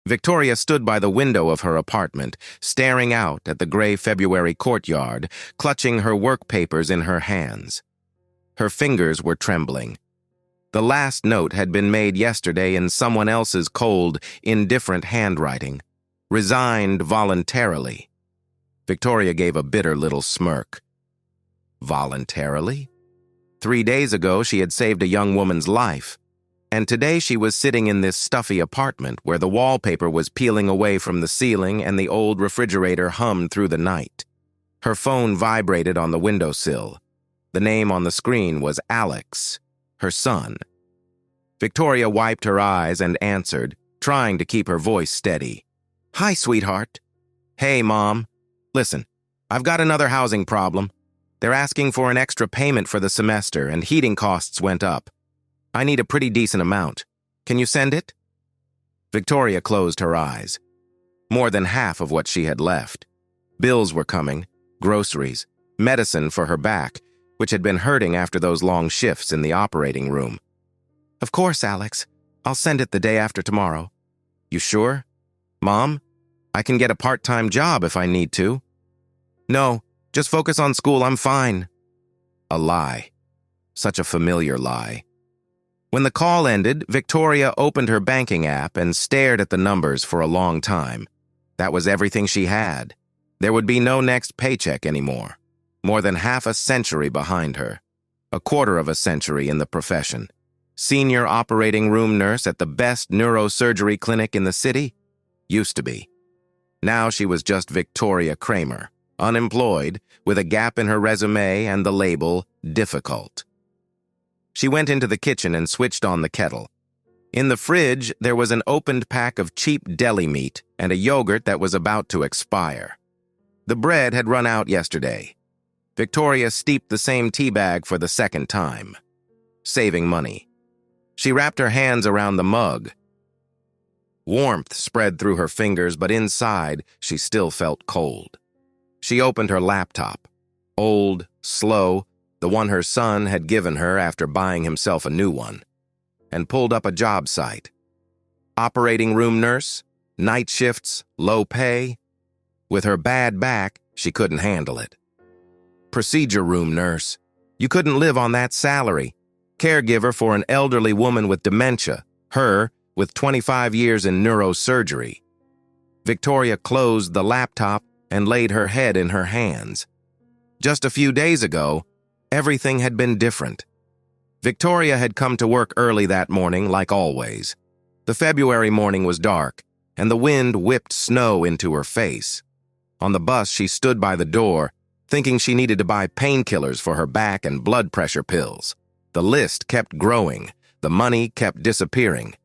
Victoria stood by the window of her apartment, staring out at the gray February courtyard, clutching her work papers in her hands. Her fingers were trembling. The last note had been made yesterday in someone else's cold, indifferent handwriting. Resigned voluntarily. Victoria gave a bitter little smirk. Voluntarily? 3 days ago, she had saved a young woman's life. And today she was sitting in this stuffy apartment where the wallpaper was peeling away from the ceiling and the old refrigerator hummed through the night. Her phone vibrated on the windowsill. The name on the screen was Alex, her son. Victoria wiped her eyes and answered, trying to keep her voice steady. "Hi, sweetheart." "Hey, Mom. Listen, I've got another housing problem. They're asking for an extra payment for the semester and heating costs went up. I need a pretty decent amount. Can you send it?" Victoria closed her eyes. More than half of what she had left. Bills were coming, groceries, medicine for her back, which had been hurting after those long shifts in the operating room. "Of course, Alex. I'll send it the day after tomorrow." "You sure? Mom, I can get a part-time job if I need to." "No, just focus on school, I'm fine." A lie. Such a familiar lie. When the call ended, Victoria opened her banking app and stared at the numbers for a long time. That was everything she had. There would be no next paycheck anymore. More than half a century behind her. A quarter of a century in the profession. Senior operating room nurse at the best neurosurgery clinic in the city? Used to be. Now she was just Victoria Kramer, unemployed, with a gap in her resume and the label, difficult. She went into the kitchen and switched on the kettle. In the fridge, there was an opened pack of cheap deli meat and a yogurt that was about to expire. The bread had run out yesterday. Victoria steeped the same tea bag for the second time. Saving money. She wrapped her hands around the mug. Warmth spread through her fingers, but inside, she still felt cold. She opened her laptop. Old, slow, the one her son had given her after buying himself a new one, and pulled up a job site. Operating room nurse, night shifts, low pay. With her bad back, she couldn't handle it. Procedure room nurse. You couldn't live on that salary. Caregiver for an elderly woman with dementia, her with 25 years in neurosurgery. Victoria closed the laptop and laid her head in her hands. Just a few days ago, everything had been different. Victoria had come to work early that morning, like always. The February morning was dark, and the wind whipped snow into her face. On the bus, she stood by the door, thinking she needed to buy painkillers for her back and blood pressure pills. The list kept growing. The money kept disappearing.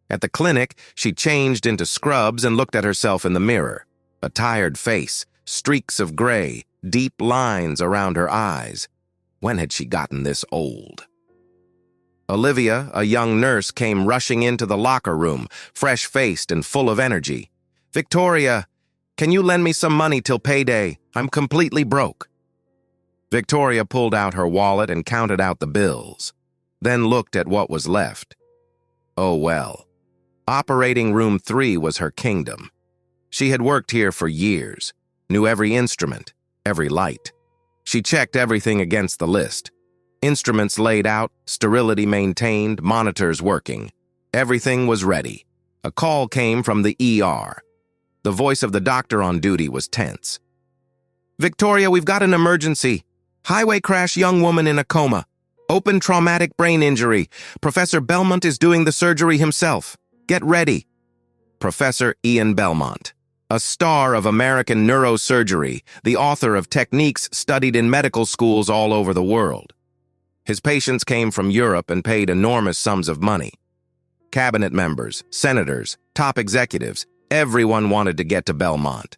At the clinic, she changed into scrubs and looked at herself in the mirror. A tired face, streaks of gray, deep lines around her eyes. When had she gotten this old? Olivia, a young nurse, came rushing into the locker room, fresh-faced and full of energy. "Victoria, can you lend me some money till payday? I'm completely broke." Victoria pulled out her wallet and counted out the bills, then looked at what was left. Oh well. Operating room 3 was her kingdom. She had worked here for years, knew every instrument, every light. She checked everything against the list. Instruments laid out, sterility maintained, monitors working. Everything was ready. A call came from the ER. The voice of the doctor on duty was tense. "Victoria, we've got an emergency. Highway crash, young woman in a coma. Open traumatic brain injury. Professor Belmont is doing the surgery himself. Get ready." Professor Ian Belmont, a star of American neurosurgery, the author of techniques studied in medical schools all over the world. His patients came from Europe and paid enormous sums of money. Cabinet members, senators, top executives, everyone wanted to get to Belmont.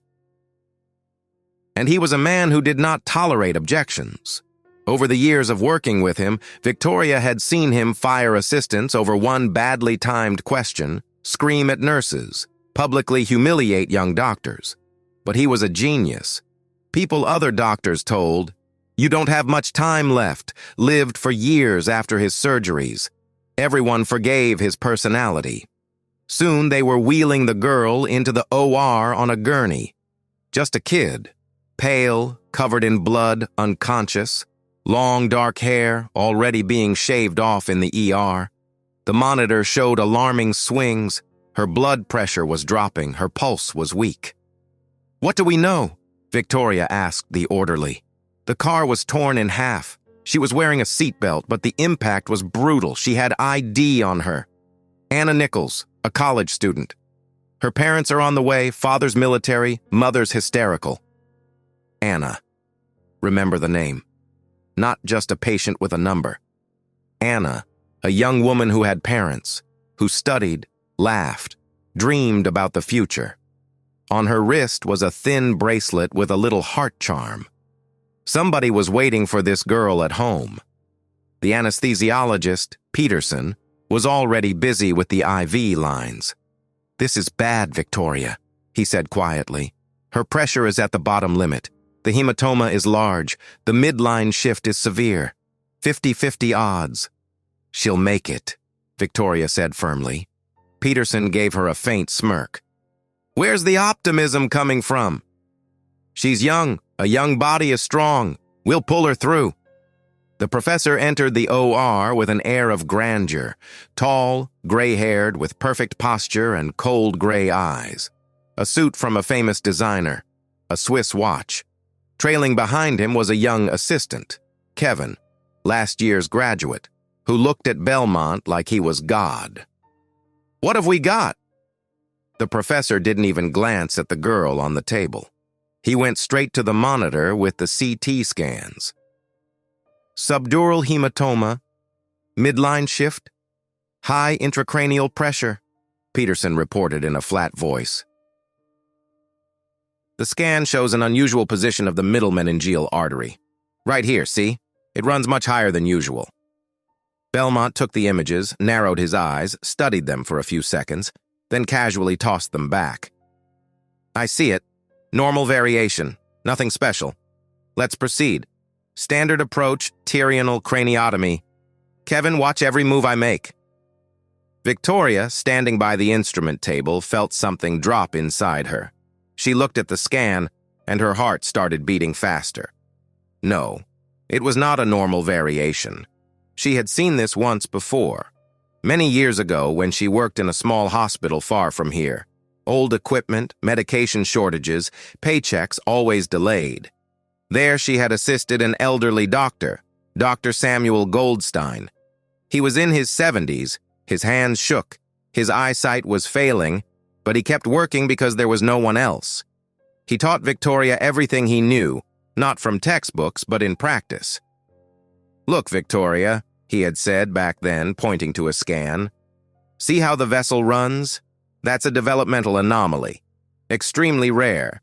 And he was a man who did not tolerate objections. Over the years of working with him, Victoria had seen him fire assistants over one badly timed question, scream at nurses, publicly humiliate young doctors. But he was a genius. People other doctors told, "You don't have much time left," lived for years after his surgeries. Everyone forgave his personality. Soon they were wheeling the girl into the OR on a gurney. Just a kid, pale, covered in blood, unconscious, long dark hair already being shaved off in the ER. The monitor showed alarming swings. Her blood pressure was dropping, her pulse was weak. "What do we know?" Victoria asked the orderly. The car was torn in half. She was wearing a seatbelt, but the impact was brutal. She had ID on her. Anna Nichols, a college student. Her parents are on the way, father's military, mother's hysterical. Anna. Remember the name. Not just a patient with a number. Anna, a young woman who had parents, who studied, laughed, dreamed about the future. On her wrist was a thin bracelet with a little heart charm. Somebody was waiting for this girl at home. The anesthesiologist, Peterson, was already busy with the IV lines. "This is bad, Victoria," he said quietly. "Her pressure is at the bottom limit. The hematoma is large. The midline shift is severe. 50-50 odds." "She'll make it," Victoria said firmly. Peterson gave her a faint smirk. "Where's the optimism coming from?" "She's young. A young body is strong. We'll pull her through." The professor entered the OR with an air of grandeur, tall, gray-haired, with perfect posture and cold gray eyes. A suit from a famous designer, a Swiss watch. Trailing behind him was a young assistant, Kevin, last year's graduate, who looked at Belmont like he was God. "What have we got?" The professor didn't even glance at the girl on the table. He went straight to the monitor with the CT scans. "Subdural hematoma, midline shift, high intracranial pressure," Peterson reported in a flat voice. "The scan shows an unusual position of the middle meningeal artery. Right here, see? It runs much higher than usual." Belmont took the images, narrowed his eyes, studied them for a few seconds, then casually tossed them back. "I see it. Normal variation. Nothing special. Let's proceed. Standard approach, tyrrhianal craniotomy. Kevin, watch every move I make." Victoria, standing by the instrument table, felt something drop inside her. She looked at the scan, and her heart started beating faster. No, it was not a normal variation. She had seen this once before. Many years ago, when she worked in a small hospital far from here. Old equipment, medication shortages, paychecks always delayed. There she had assisted an elderly doctor, Dr. Samuel Goldstein. He was in his 70s, his hands shook, his eyesight was failing, but he kept working because there was no one else. He taught Victoria everything he knew, not from textbooks, but in practice. "Look, Victoria," he had said back then, pointing to a scan. "See how the vessel runs? That's a developmental anomaly. Extremely rare.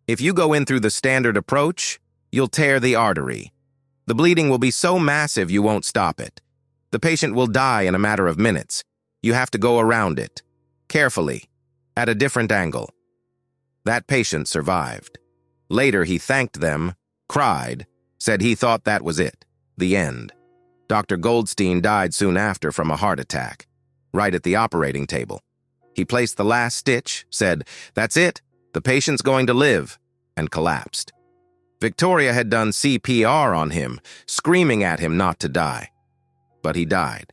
If you go in through the standard approach, you'll tear the artery. The bleeding will be so massive you won't stop it. The patient will die in a matter of minutes. You have to go around it. Carefully. At a different angle." That patient survived. Later he thanked them, cried, said he thought that was it. The end. Dr. Goldstein died soon after from a heart attack, right at the operating table. He placed the last stitch, said, "That's it, the patient's going to live," and collapsed. Victoria had done CPR on him, screaming at him not to die. But he died.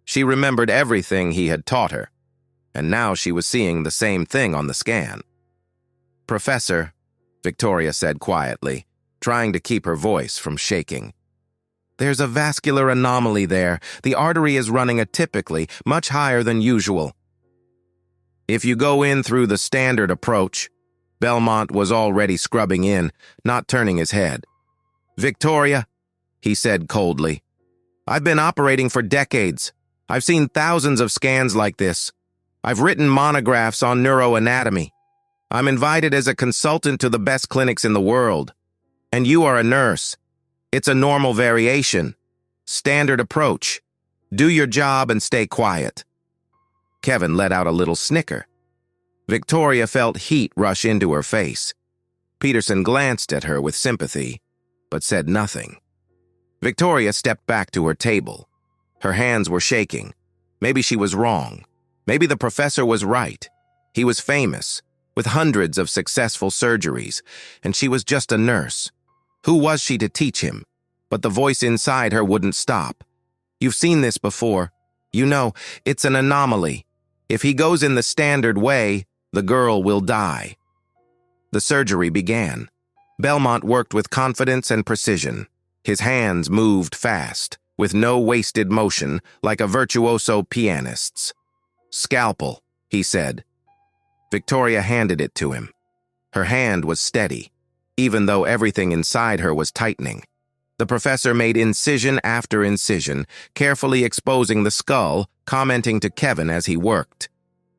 She remembered everything he had taught her, and now she was seeing the same thing on the scan. "Professor," Victoria said quietly, trying to keep her voice from shaking. "There's a vascular anomaly there. The artery is running atypically, much higher than usual." "If you go in through the standard approach," Belmont was already scrubbing in, not turning his head. "Victoria," he said coldly, "I've been operating for decades. I've seen thousands of scans like this. I've written monographs on neuroanatomy. I'm invited as a consultant to the best clinics in the world. And you are a nurse. It's a normal variation. Standard approach. Do your job and stay quiet." Kevin let out a little snicker. Victoria felt heat rush into her face. Peterson glanced at her with sympathy, but said nothing. Victoria stepped back to her table. Her hands were shaking. Maybe she was wrong. Maybe the professor was right. He was famous, with hundreds of successful surgeries, and she was just a nurse. Who was she to teach him? But the voice inside her wouldn't stop. You've seen this before. You know, it's an anomaly. If he goes in the standard way, the girl will die. The surgery began. Belmont worked with confidence and precision. His hands moved fast, with no wasted motion, like a virtuoso pianist's. "Scalpel," he said. Victoria handed it to him. Her hand was steady, even though everything inside her was tightening. The professor made incision after incision, carefully exposing the skull, commenting to Kevin as he worked.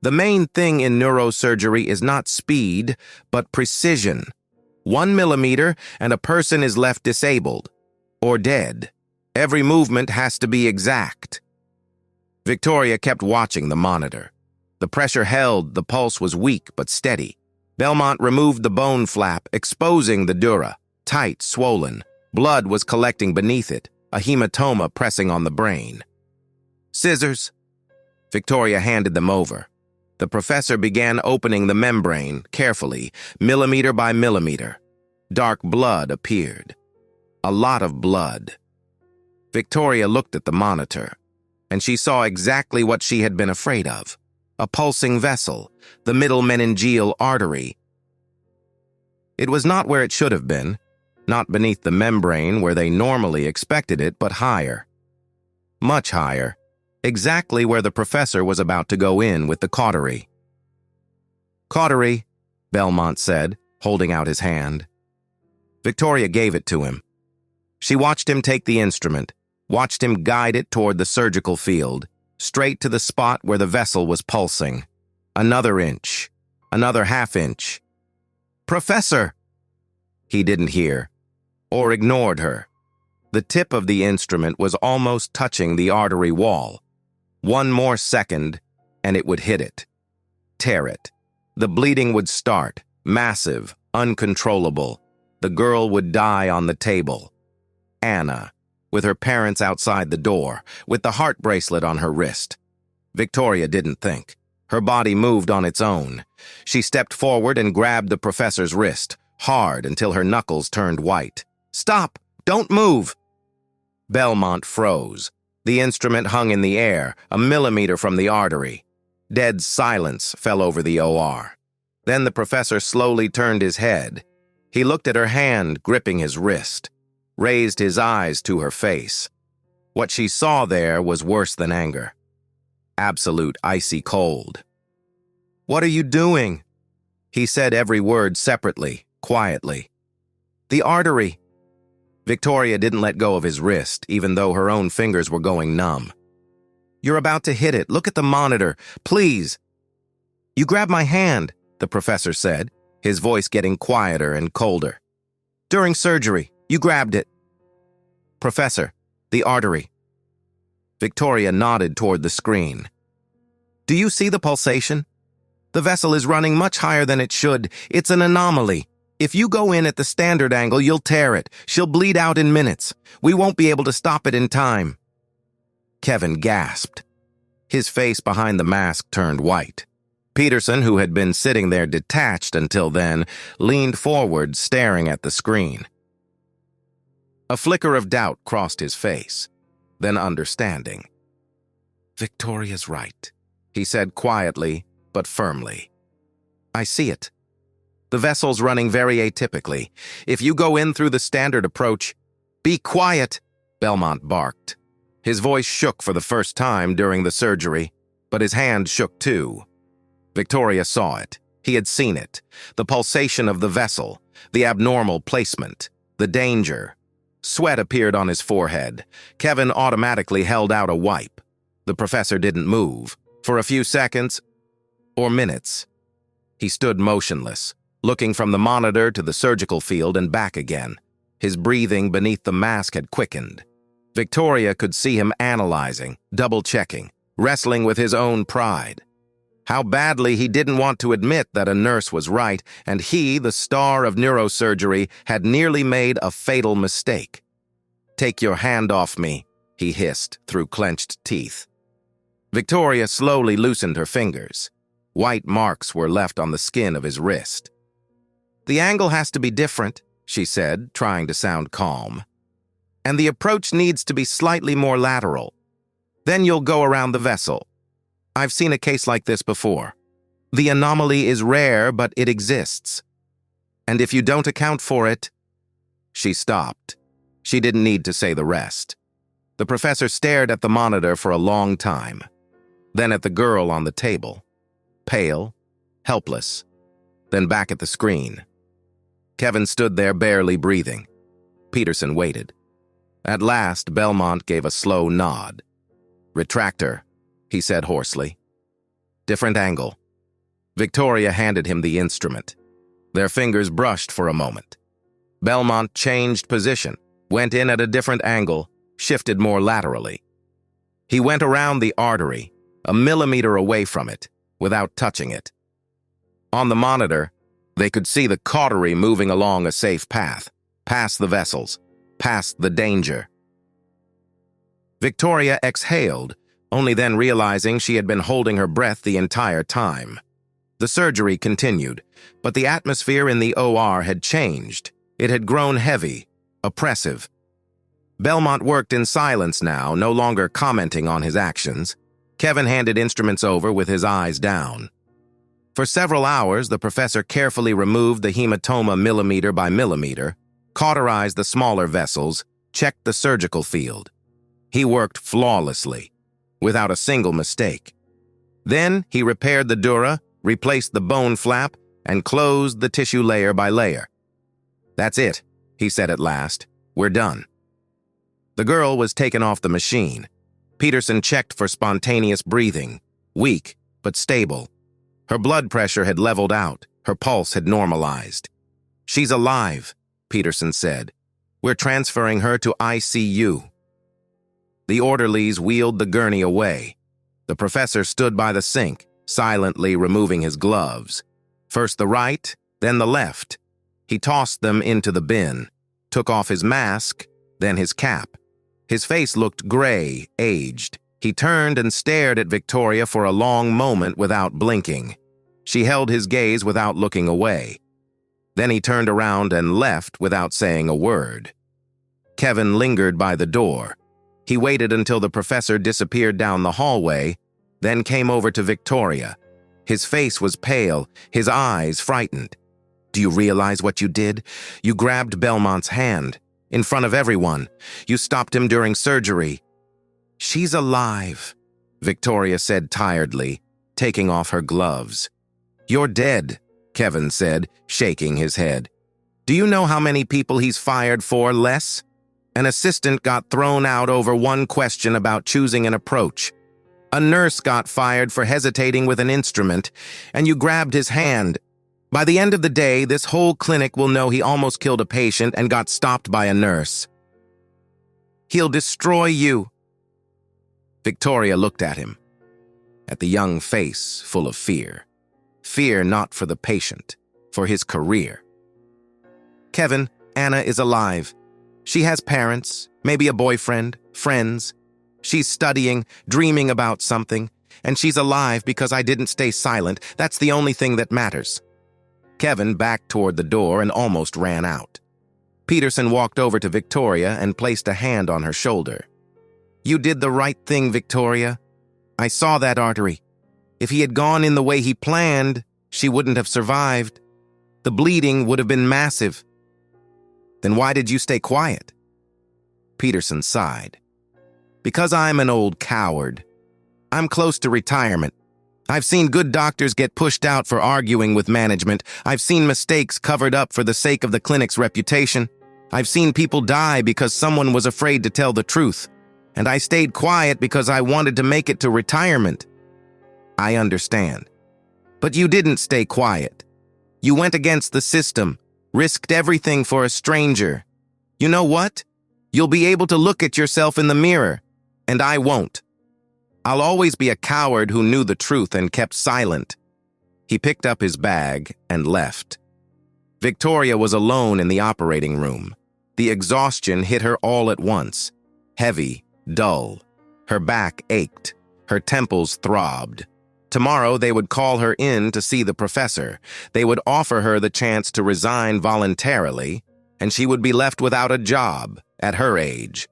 The main thing in neurosurgery is not speed, but precision. 1 millimeter and a person is left disabled, or dead. Every movement has to be exact. Victoria kept watching the monitor. The pressure held, the pulse was weak but steady. Belmont removed the bone flap, exposing the dura, tight, swollen. Blood was collecting beneath it, a hematoma pressing on the brain. "Scissors." Victoria handed them over. The professor began opening the membrane, carefully, millimeter by millimeter. Dark blood appeared. A lot of blood. Victoria looked at the monitor, and she saw exactly what she had been afraid of. A pulsing vessel, the middle meningeal artery. It was not where it should have been, not beneath the membrane where they normally expected it, but higher. Much higher, exactly where the professor was about to go in with the cautery. "Cautery," Belmont said, holding out his hand. Victoria gave it to him. She watched him take the instrument, watched him guide it toward the surgical field, straight to the spot where the vessel was pulsing. Another inch, another half-inch. "Professor!" He didn't hear, or ignored her. The tip of the instrument was almost touching the artery wall. One more second, and it would hit it. Tear it. The bleeding would start, massive, uncontrollable. The girl would die on the table. Anna, with her parents outside the door, with the heart bracelet on her wrist. Victoria didn't think. Her body moved on its own. She stepped forward and grabbed the professor's wrist, hard until her knuckles turned white. "Stop! Don't move!" Belmont froze. The instrument hung in the air, a millimeter from the artery. Dead silence fell over the OR. Then the professor slowly turned his head. He looked at her hand gripping his wrist, raised his eyes to her face. What she saw there was worse than anger. Absolute icy cold. "What are you doing?" He said every word separately, quietly. "The artery." Victoria didn't let go of his wrist, even though her own fingers were going numb. "You're about to hit it. Look at the monitor. Please." "You grabbed my hand," the professor said, his voice getting quieter and colder. "During surgery, you grabbed it." "Professor, the artery." Victoria nodded toward the screen. "Do you see the pulsation? The vessel is running much higher than it should. It's an anomaly. If you go in at the standard angle, you'll tear it. She'll bleed out in minutes. We won't be able to stop it in time." Kevin gasped. His face behind the mask turned white. Peterson, who had been sitting there detached until then, leaned forward, staring at the screen. A flicker of doubt crossed his face, then understanding. "Victoria's right," he said quietly but firmly. "I see it. The vessel's running very atypically. If you go in through the standard approach—" "Be quiet," Belmont barked. His voice shook for the first time during the surgery, but his hand shook too. Victoria saw it. He had seen it. The pulsation of the vessel, the abnormal placement, the danger. Sweat appeared on his forehead. Kevin automatically held out a wipe. The professor didn't move. For a few seconds, or minutes, he stood motionless, looking from the monitor to the surgical field and back again. His breathing beneath the mask had quickened. Victoria could see him analyzing, double-checking, wrestling with his own pride. How badly he didn't want to admit that a nurse was right, and he, the star of neurosurgery, had nearly made a fatal mistake. "Take your hand off me," he hissed through clenched teeth. Victoria slowly loosened her fingers. White marks were left on the skin of his wrist. "The angle has to be different," she said, trying to sound calm. "And the approach needs to be slightly more lateral. Then you'll go around the vessel. I've seen a case like this before. The anomaly is rare, but it exists. And if you don't account for it..." She stopped. She didn't need to say the rest. The professor stared at the monitor for a long time, then at the girl on the table, pale, helpless, then back at the screen. Kevin stood there barely breathing. Peterson waited. At last, Belmont gave a slow nod. "Retractor," he said hoarsely. "Different angle." Victoria handed him the instrument. Their fingers brushed for a moment. Belmont changed position, went in at a different angle, shifted more laterally. He went around the artery, a millimeter away from it, without touching it. On the monitor, they could see the cautery moving along a safe path, past the vessels, past the danger. Victoria exhaled, only then realizing she had been holding her breath the entire time. The surgery continued, but the atmosphere in the OR had changed. It had grown heavy, oppressive. Belmont worked in silence now, no longer commenting on his actions. Kevin handed instruments over with his eyes down. For several hours, the professor carefully removed the hematoma millimeter by millimeter, cauterized the smaller vessels, checked the surgical field. He worked flawlessly, without a single mistake. Then he repaired the dura, replaced the bone flap, and closed the tissue layer by layer. "That's it," he said at last. "We're done." The girl was taken off the machine. Peterson checked for spontaneous breathing, weak but stable. Her blood pressure had leveled out, her pulse had normalized. "She's alive," Peterson said. "We're transferring her to ICU." The orderlies wheeled the gurney away. The professor stood by the sink, silently removing his gloves. First the right, then the left. He tossed them into the bin, took off his mask, then his cap. His face looked gray, aged. He turned and stared at Victoria for a long moment without blinking. She held his gaze without looking away. Then he turned around and left without saying a word. Kevin lingered by the door. He waited until the professor disappeared down the hallway, then came over to Victoria. His face was pale, his eyes frightened. "Do you realize what you did? You grabbed Belmont's hand. In front of everyone. You stopped him during surgery." "She's alive," Victoria said tiredly, taking off her gloves. "You're dead," Kevin said, shaking his head. "Do you know how many people he's fired for less? An assistant got thrown out over one question about choosing an approach. A nurse got fired for hesitating with an instrument, and you grabbed his hand. By the end of the day, this whole clinic will know he almost killed a patient and got stopped by a nurse. He'll destroy you." Victoria looked at him, at the young face full of fear. Fear not for the patient, for his career. "Kevin, Anna is alive. She has parents, maybe a boyfriend, friends. She's studying, dreaming about something, and she's alive because I didn't stay silent. That's the only thing that matters." Kevin backed toward the door and almost ran out. Peterson walked over to Victoria and placed a hand on her shoulder. "You did the right thing, Victoria. I saw that artery. If he had gone in the way he planned, she wouldn't have survived. The bleeding would have been massive." "Then why did you stay quiet?" Peterson sighed. "Because I'm an old coward. I'm close to retirement. I've seen good doctors get pushed out for arguing with management. I've seen mistakes covered up for the sake of the clinic's reputation. I've seen people die because someone was afraid to tell the truth. And I stayed quiet because I wanted to make it to retirement." "I understand. But you didn't stay quiet. You went against the system, risked everything for a stranger. You know what? You'll be able to look at yourself in the mirror, and I won't. I'll always be a coward who knew the truth and kept silent." He picked up his bag and left. Victoria was alone in the operating room. The exhaustion hit her all at once. Heavy, dull. Her back ached. Her temples throbbed. Tomorrow they would call her in to see the professor. They would offer her the chance to resign voluntarily, and she would be left without a job at her age.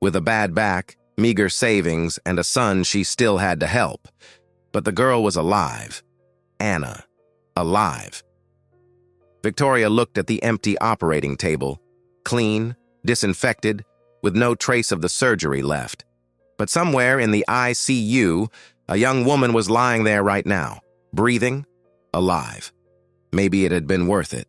With a bad back, meager savings, and a son she still had to help. But the girl was alive. Anna. Alive. Victoria looked at the empty operating table, clean, disinfected, with no trace of the surgery left. But somewhere in the ICU, a young woman was lying there right now, breathing, alive. Maybe it had been worth it.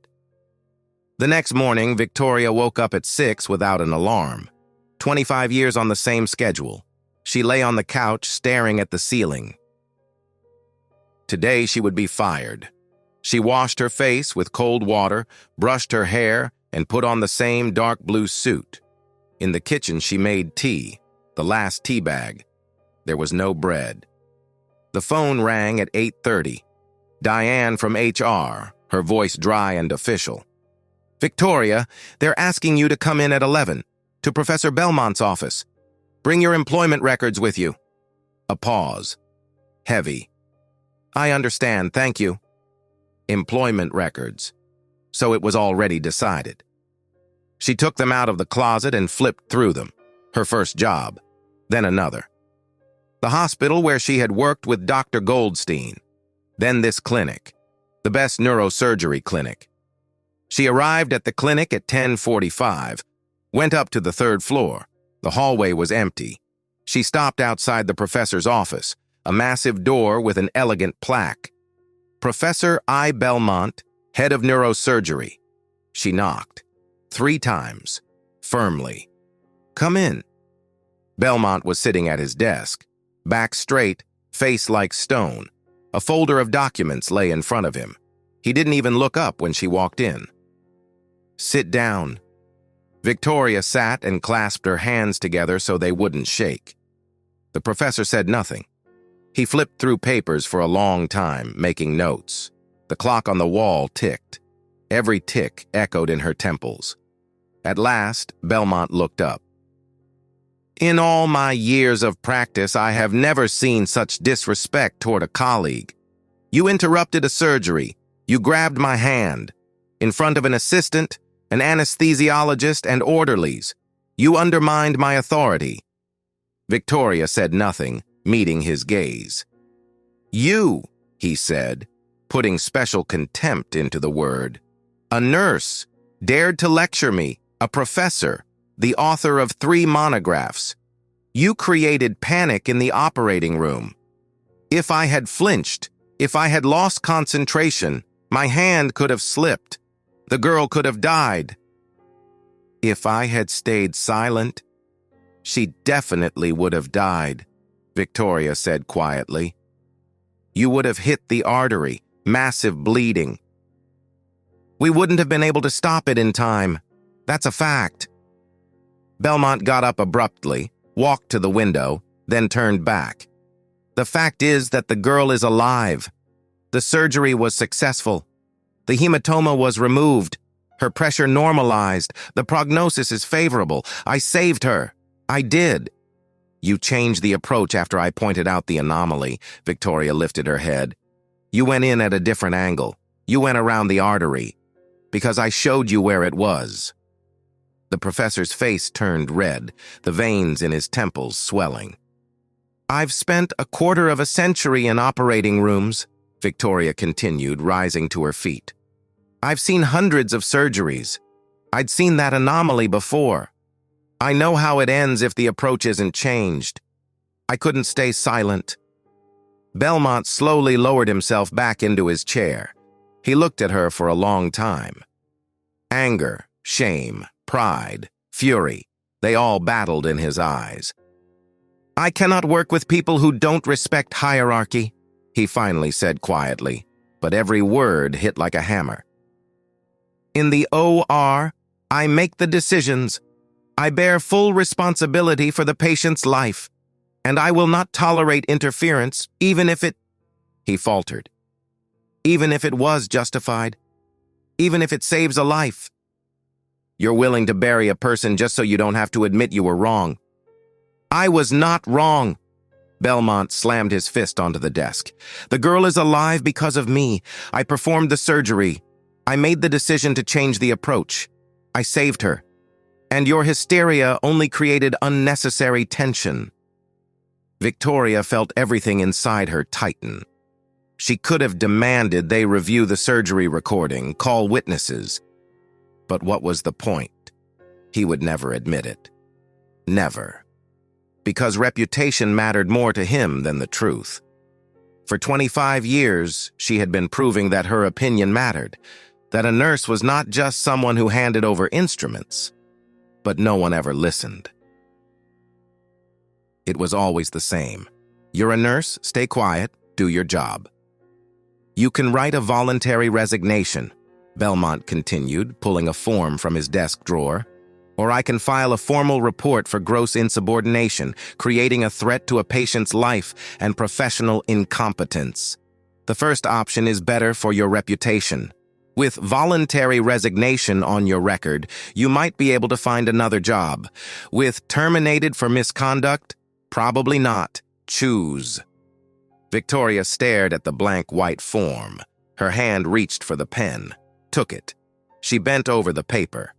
The next morning, Victoria woke up at 6 without an alarm. 25 years on the same schedule. She lay on the couch, staring at the ceiling. Today she would be fired. She washed her face with cold water, brushed her hair, and put on the same dark blue suit. In the kitchen, she made tea, the last tea bag. There was no bread. The phone rang at 8:30. Diane from HR, her voice dry and official. "Victoria, they're asking you to come in at 11, to Professor Belmont's office. Bring your employment records with you." A pause. Heavy. "I understand, thank you." Employment records. So it was already decided. She took them out of the closet and flipped through them. Her first job, then another. The hospital where she had worked with Dr. Goldstein, then this clinic, the best neurosurgery clinic. She arrived at the clinic at 10:45, went up to the 3rd floor. The hallway was empty. She stopped outside the professor's office, a massive door with an elegant plaque. "Professor I. Belmont, head of neurosurgery." She knocked. 3 times, firmly. "Come in." Belmont was sitting at his desk, back straight, face like stone. A folder of documents lay in front of him. He didn't even look up when she walked in. "Sit down." Victoria sat and clasped her hands together so they wouldn't shake. The professor said nothing. He flipped through papers for a long time, making notes. The clock on the wall ticked. Every tick echoed in her temples. At last, Belmont looked up. "In all my years of practice, I have never seen such disrespect toward a colleague. You interrupted a surgery. You grabbed my hand. In front of an assistant, an anesthesiologist, and orderlies. You undermined my authority." Victoria said nothing, meeting his gaze. "You," he said, putting special contempt into the word. "A nurse, dared to lecture me, a professor, the author of 3 monographs. You created panic in the operating room. If I had flinched, if I had lost concentration, my hand could have slipped. The girl could have died. If I had stayed silent, she definitely would have died," Victoria said quietly. "You would have hit the artery, massive bleeding. We wouldn't have been able to stop it in time. That's a fact." Belmont got up abruptly, walked to the window, then turned back. "The fact is that the girl is alive. The surgery was successful. The hematoma was removed. Her pressure normalized. The prognosis is favorable. I saved her. I did." "You changed the approach after I pointed out the anomaly." Victoria lifted her head. "You went in at a different angle. You went around the artery. Because I showed you where it was." The professor's face turned red, the veins in his temples swelling. "I've spent a quarter of a century in operating rooms," Victoria continued, rising to her feet. "I've seen hundreds of surgeries. I'd seen that anomaly before. I know how it ends if the approach isn't changed. I couldn't stay silent." Belmont slowly lowered himself back into his chair. He looked at her for a long time. Anger, shame, pride, fury, they all battled in his eyes. "I cannot work with people who don't respect hierarchy," he finally said quietly, but every word hit like a hammer. "In the OR, I make the decisions. I bear full responsibility for the patient's life, and I will not tolerate interference, even if it—" He faltered. "Even if it was justified. Even if it saves a life. You're willing to bury a person just so you don't have to admit you were wrong. I was not wrong. Belmont slammed his fist onto the desk. "The girl is alive because of me. I performed the surgery. I made the decision to change the approach. I saved her. And your hysteria only created unnecessary tension." Victoria felt everything inside her tighten. She could have demanded they review the surgery recording, call witnesses. But what was the point? He would never admit it. Never. Because reputation mattered more to him than the truth. For 25 years, she had been proving that her opinion mattered, that a nurse was not just someone who handed over instruments, but no one ever listened. It was always the same. "You're a nurse, stay quiet, do your job." "You can write a voluntary resignation," Belmont continued, pulling a form from his desk drawer. "Or I can file a formal report for gross insubordination, creating a threat to a patient's life and professional incompetence. The first option is better for your reputation. With voluntary resignation on your record, you might be able to find another job. With terminated for misconduct, probably not. Choose." Victoria stared at the blank white form. Her hand reached for the pen, took it. She bent over the paper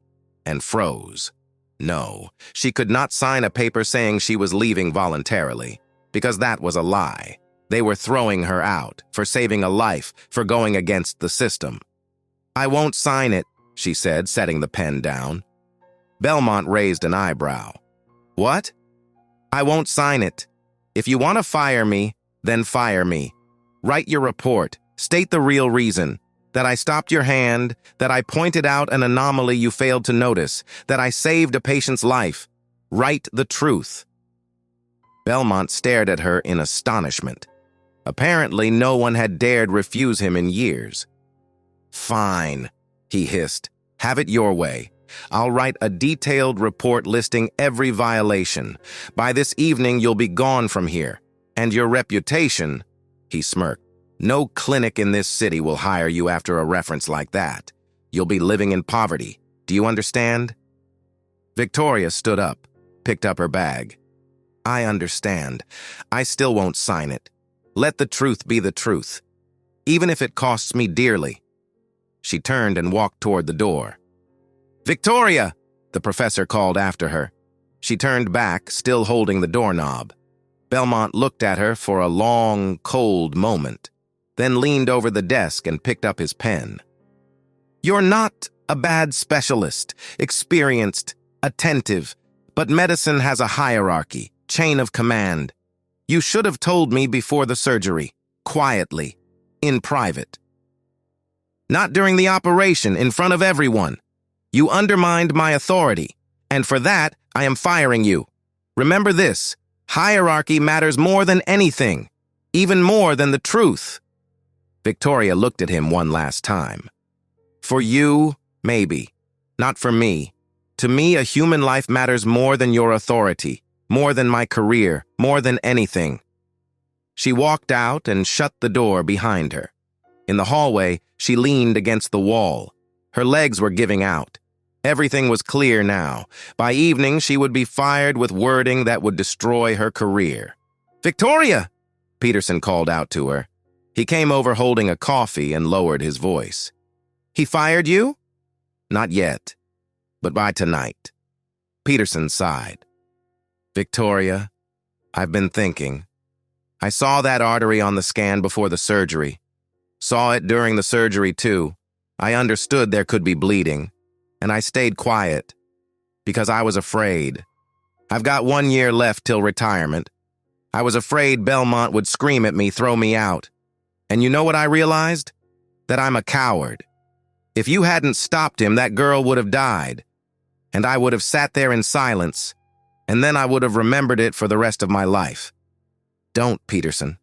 and froze. No, she could not sign a paper saying she was leaving voluntarily, because that was a lie. They were throwing her out, for saving a life, for going against the system. "I won't sign it," she said, setting the pen down. Belmont raised an eyebrow. "What?" "I won't sign it. If you want to fire me, then fire me. Write your report. State the real reason. That I stopped your hand, that I pointed out an anomaly you failed to notice, that I saved a patient's life. Write the truth." Belmont stared at her in astonishment. Apparently, no one had dared refuse him in years. "Fine," he hissed. "Have it your way. I'll write a detailed report listing every violation. By this evening, you'll be gone from here. And your reputation," he smirked. "No clinic in this city will hire you after a reference like that. You'll be living in poverty. Do you understand?" Victoria stood up, picked up her bag. "I understand. I still won't sign it. Let the truth be the truth, even if it costs me dearly." She turned and walked toward the door. "Victoria!" the professor called after her. She turned back, still holding the doorknob. Belmont looked at her for a long, cold moment, then leaned over the desk and picked up his pen. "You're not a bad specialist, experienced, attentive, but medicine has a hierarchy, chain of command. You should have told me before the surgery, quietly, in private. Not during the operation, in front of everyone. You undermined my authority, and for that, I am firing you. Remember this, hierarchy matters more than anything, even more than the truth." Victoria looked at him one last time. "For you, maybe. Not for me. To me, a human life matters more than your authority, more than my career, more than anything." She walked out and shut the door behind her. In the hallway, she leaned against the wall. Her legs were giving out. Everything was clear now. By evening, she would be fired with wording that would destroy her career. "Victoria!" Peterson called out to her. He came over holding a coffee and lowered his voice. "He fired you?" "Not yet, but by tonight." Peterson sighed. "Victoria, I've been thinking. I saw that artery on the scan before the surgery. Saw it during the surgery, too. I understood there could be bleeding, and I stayed quiet because I was afraid. I've got 1 year left till retirement. I was afraid Belmont would scream at me, throw me out. And you know what I realized? That I'm a coward. If you hadn't stopped him, that girl would have died. And I would have sat there in silence, and then I would have remembered it for the rest of my life. Don't, Peterson.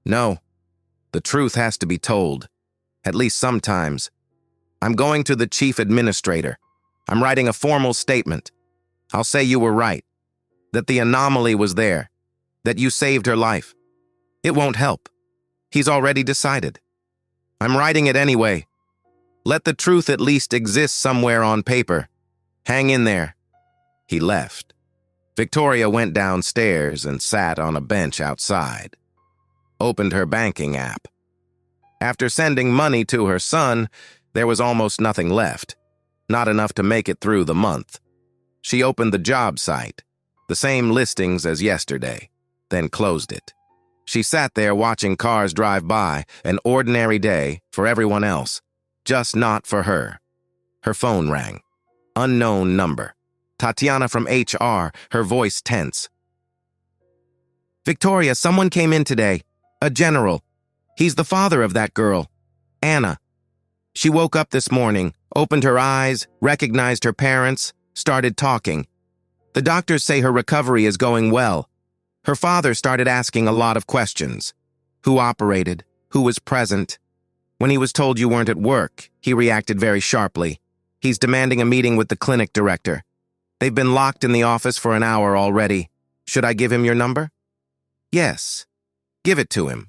No. The truth has to be told, at least sometimes. I'm going to the chief administrator. I'm writing a formal statement. I'll say you were right, that the anomaly was there, that you saved her life. It won't help. He's already decided. I'm writing it anyway. Let the truth at least exist somewhere on paper. Hang in there." He left. Victoria went downstairs and sat on a bench outside. Opened her banking app. After sending money to her son, there was almost nothing left. Not enough to make it through the month. She opened the job site, the same listings as yesterday, then closed it. She sat there watching cars drive by, an ordinary day for everyone else, just not for her. Her phone rang. Unknown number. Tatiana from HR, her voice tense. "Victoria, someone came in today. A general. He's the father of that girl, Anna. She woke up this morning, opened her eyes, recognized her parents, started talking. The doctors say her recovery is going well. Her father started asking a lot of questions. Who operated? Who was present? When he was told you weren't at work, he reacted very sharply. He's demanding a meeting with the clinic director. They've been locked in the office for an hour already. Should I give him your number?" "Yes. Give it to him."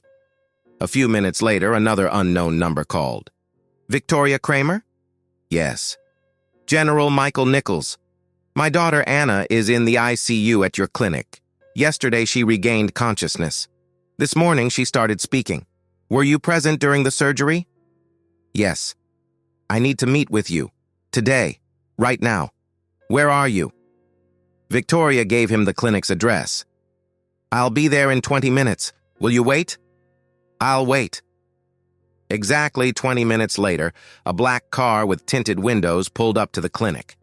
A few minutes later, another unknown number called. "Victoria Kramer?" "Yes." "General Michael Nichols. My daughter Anna is in the ICU at your clinic. Yesterday she regained consciousness. This morning she started speaking. Were you present during the surgery?" "Yes." "I need to meet with you. Today. Right now. Where are you?" Victoria gave him the clinic's address. "I'll be there in 20 minutes. Will you wait?" "I'll wait." Exactly 20 minutes later, a black car with tinted windows pulled up to the clinic.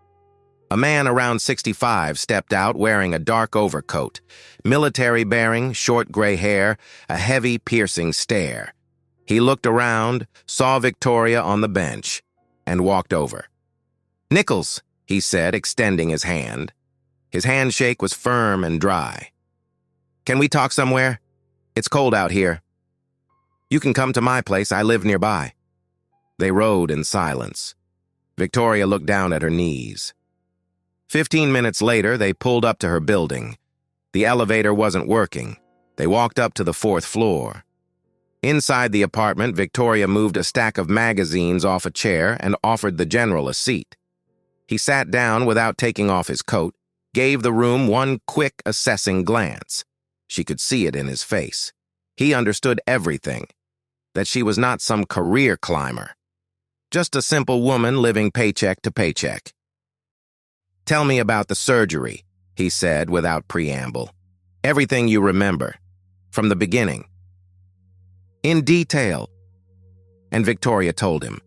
A man around 65 stepped out wearing a dark overcoat, military-bearing, short gray hair, a heavy, piercing stare. He looked around, saw Victoria on the bench, and walked over. "Nichols," he said, extending his hand. His handshake was firm and dry. "Can we talk somewhere? It's cold out here." "You can come to my place. I live nearby." They rode in silence. Victoria looked down at her knees. 15 minutes later, they pulled up to her building. The elevator wasn't working. They walked up to the 4th floor. Inside the apartment, Victoria moved a stack of magazines off a chair and offered the general a seat. He sat down without taking off his coat, gave the room one quick, assessing glance. She could see it in his face. He understood everything, that she was not some career climber, just a simple woman living paycheck to paycheck. "Tell me about the surgery," he said without preamble. "Everything you remember, from the beginning." "In detail." And Victoria told him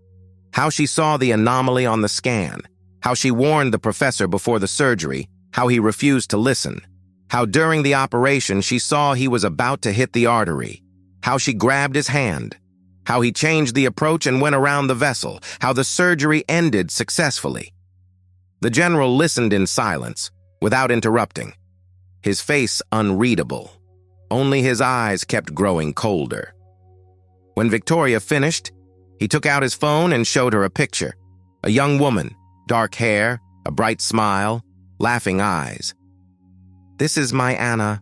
how she saw the anomaly on the scan, how she warned the professor before the surgery, how he refused to listen, how during the operation she saw he was about to hit the artery, how she grabbed his hand, how he changed the approach and went around the vessel, how the surgery ended successfully. The general listened in silence, without interrupting, his face unreadable. Only his eyes kept growing colder. When Victoria finished, he took out his phone and showed her a picture. A young woman, dark hair, a bright smile, laughing eyes. "This is my Anna,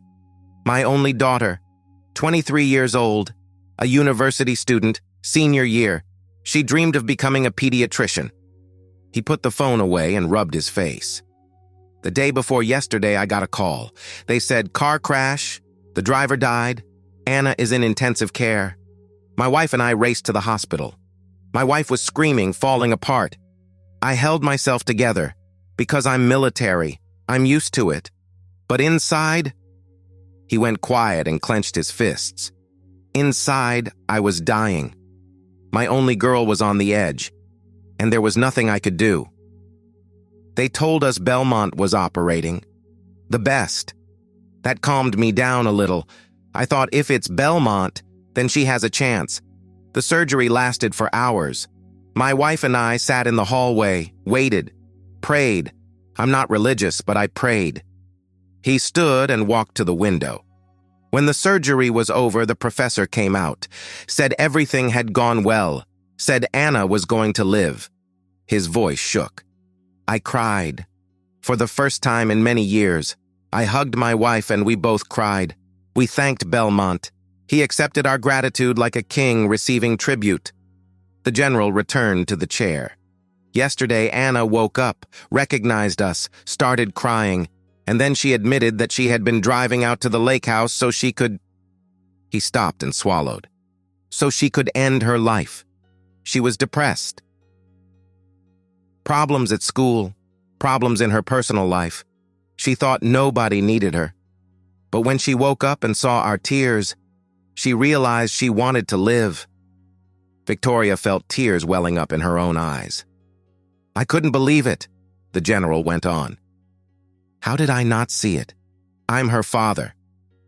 my only daughter, 23 years old, a university student, senior year. She dreamed of becoming a pediatrician." He put the phone away and rubbed his face. "The day before yesterday, I got a call. They said, car crash, the driver died, Anna is in intensive care. My wife and I raced to the hospital. My wife was screaming, falling apart. I held myself together, because I'm military. I'm used to it. But inside," he went quiet and clenched his fists. "Inside, I was dying. My only girl was on the edge, and there was nothing I could do. They told us Belmont was operating. The best. That calmed me down a little. I thought if it's Belmont, then she has a chance. The surgery lasted for hours. My wife and I sat in the hallway, waited, prayed. I'm not religious, but I prayed." He stood and walked to the window. When the surgery was over, the professor came out, said everything had gone well, said Anna was going to live. His voice shook. I cried. For the first time in many years, I hugged my wife and we both cried. We thanked Belmont. He accepted our gratitude like a king receiving tribute. The general returned to the chair. Yesterday, Anna woke up, recognized us, started crying. And then she admitted that she had been driving out to the lake house so she could... He stopped and swallowed. So she could end her life. She was depressed. Problems at school, problems in her personal life. She thought nobody needed her. But when she woke up and saw our tears, she realized she wanted to live. Victoria felt tears welling up in her own eyes. I couldn't believe it, the general went on. How did I not see it? I'm her father.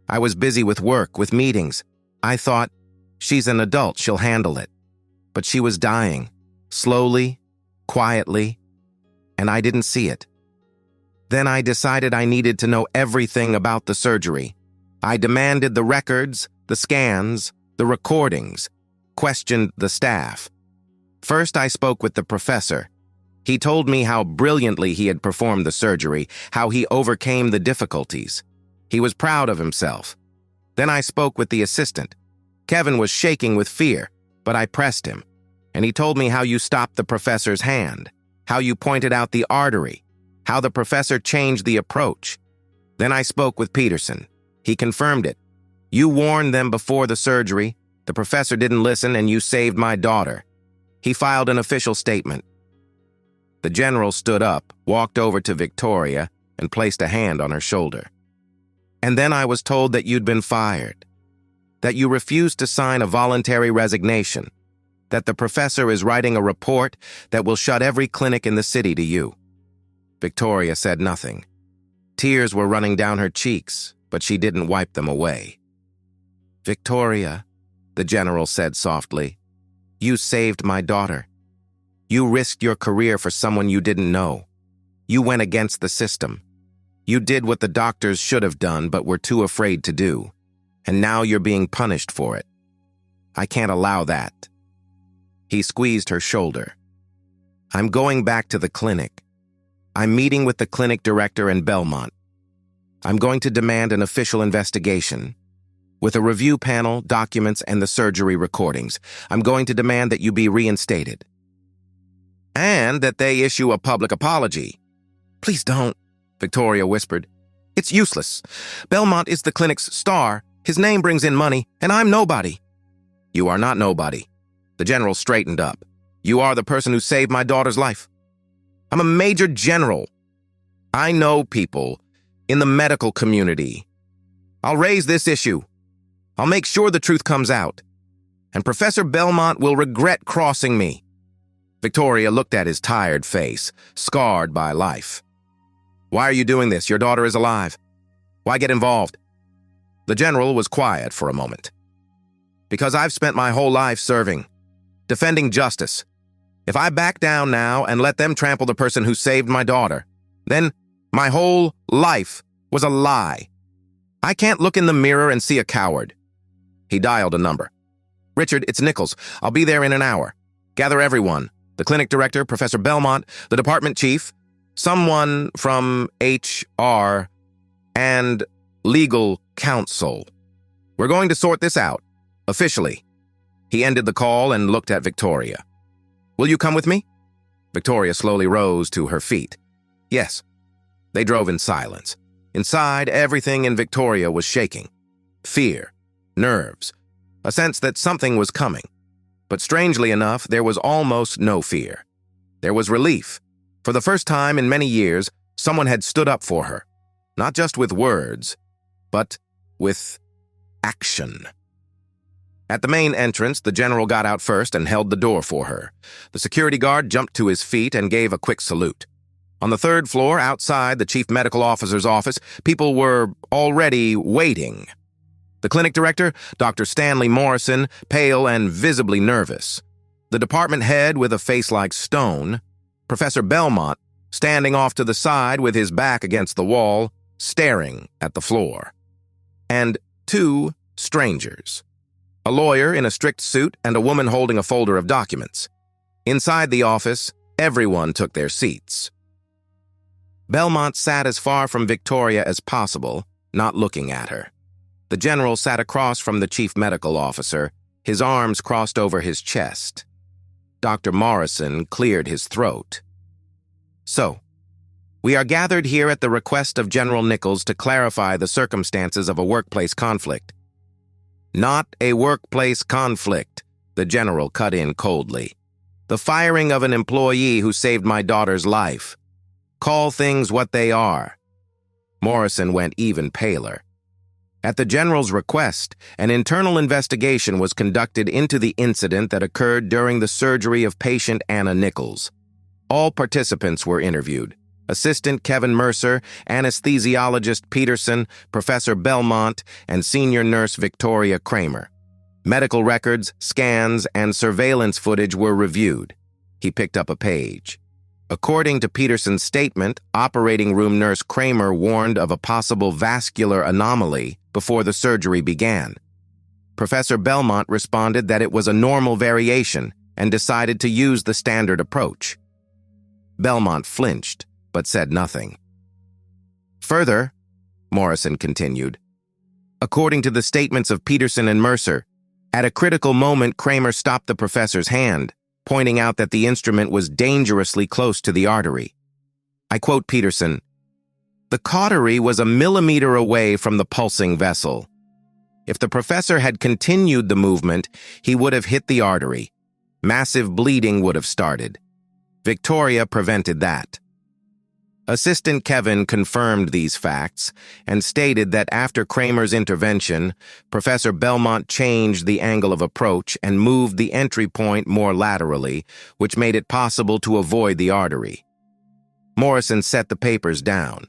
I was busy with work, with meetings. I thought, she's an adult, she'll handle it. But she was dying, slowly, quietly, and I didn't see it. Then I decided I needed to know everything about the surgery. I demanded the records, the scans, the recordings, questioned the staff. First, I spoke with the professor. He told me how brilliantly he had performed the surgery, how he overcame the difficulties. He was proud of himself. Then I spoke with the assistant. Kevin was shaking with fear, but I pressed him, and he told me how you stopped the professor's hand, how you pointed out the artery, how the professor changed the approach. Then I spoke with Peterson. He confirmed it. You warned them before the surgery, the professor didn't listen, and you saved my daughter. He filed an official statement. The general stood up, walked over to Victoria, and placed a hand on her shoulder. And then I was told that you'd been fired, that you refused to sign a voluntary resignation, that the professor is writing a report that will shut every clinic in the city to you. Victoria said nothing. Tears were running down her cheeks, but she didn't wipe them away. Victoria, the general said softly, you saved my daughter. You risked your career for someone you didn't know. You went against the system. You did what the doctors should have done but were too afraid to do. And now you're being punished for it. I can't allow that. He squeezed her shoulder. I'm going back to the clinic. I'm meeting with the clinic director in Belmont. I'm going to demand an official investigation. With a review panel, documents, and the surgery recordings, I'm going to demand that you be reinstated. And that they issue a public apology. Please don't, Victoria whispered. It's useless. Belmont is the clinic's star. His name brings in money, and I'm nobody. You are not nobody. The general straightened up. You are the person who saved my daughter's life. I'm a major general. I know people in the medical community. I'll raise this issue. I'll make sure the truth comes out. And Professor Belmont will regret crossing me. Victoria looked at his tired face, scarred by life. Why are you doing this? Your daughter is alive. Why get involved? The general was quiet for a moment. Because I've spent my whole life serving, defending justice. If I back down now and let them trample the person who saved my daughter, then my whole life was a lie. I can't look in the mirror and see a coward. He dialed a number. Richard, it's Nichols. I'll be there in an hour. Gather everyone. The clinic director, Professor Belmont, the department chief, someone from HR, and legal counsel. We're going to sort this out, officially. He ended the call and looked at Victoria. Will you come with me? Victoria slowly rose to her feet. Yes. They drove in silence. Inside, everything in Victoria was shaking. Fear, nerves, a sense that something was coming. But strangely enough, there was almost no fear. There was relief. For the first time in many years, someone had stood up for her. Not just with words, but with action. At the main entrance, the general got out first and held the door for her. The security guard jumped to his feet and gave a quick salute. On the third floor, outside the chief medical officer's office, people were already waiting. The clinic director, Dr. Stanley Morrison, pale and visibly nervous. The department head with a face like stone. Professor Belmont, standing off to the side with his back against the wall, staring at the floor. And two strangers. A lawyer in a strict suit and a woman holding a folder of documents. Inside the office, everyone took their seats. Belmont sat as far from Victoria as possible, not looking at her. The general sat across from the chief medical officer, his arms crossed over his chest. Dr. Morrison cleared his throat. So, We are gathered here at the request of General Nichols to clarify the circumstances of a workplace conflict. Not a workplace conflict, the general cut in coldly. The firing of an employee who saved my daughter's life. Call things what they are. Morrison went even paler. At the general's request, an internal investigation was conducted into the incident that occurred during the surgery of patient Anna Nichols. All participants were interviewed. Assistant Kevin Mercer, anesthesiologist Peterson, Professor Belmont, and senior nurse Victoria Kramer. Medical records, scans, and surveillance footage were reviewed. He picked up a page. According to Peterson's statement, operating room nurse Kramer warned of a possible vascular anomaly before the surgery began. Professor Belmont responded that it was a normal variation and decided to use the standard approach. Belmont flinched, but said nothing. Further, Morrison continued, according to the statements of Peterson and Mercer, at a critical moment, Kramer stopped the professor's hand, pointing out that the instrument was dangerously close to the artery. I quote Peterson, "The cautery was a millimeter away from the pulsing vessel. If the professor had continued the movement, he would have hit the artery. Massive bleeding would have started. Victoria prevented that." Assistant Kevin confirmed these facts and stated that after Kramer's intervention, Professor Belmont changed the angle of approach and moved the entry point more laterally, which made it possible to avoid the artery. Morrison set the papers down.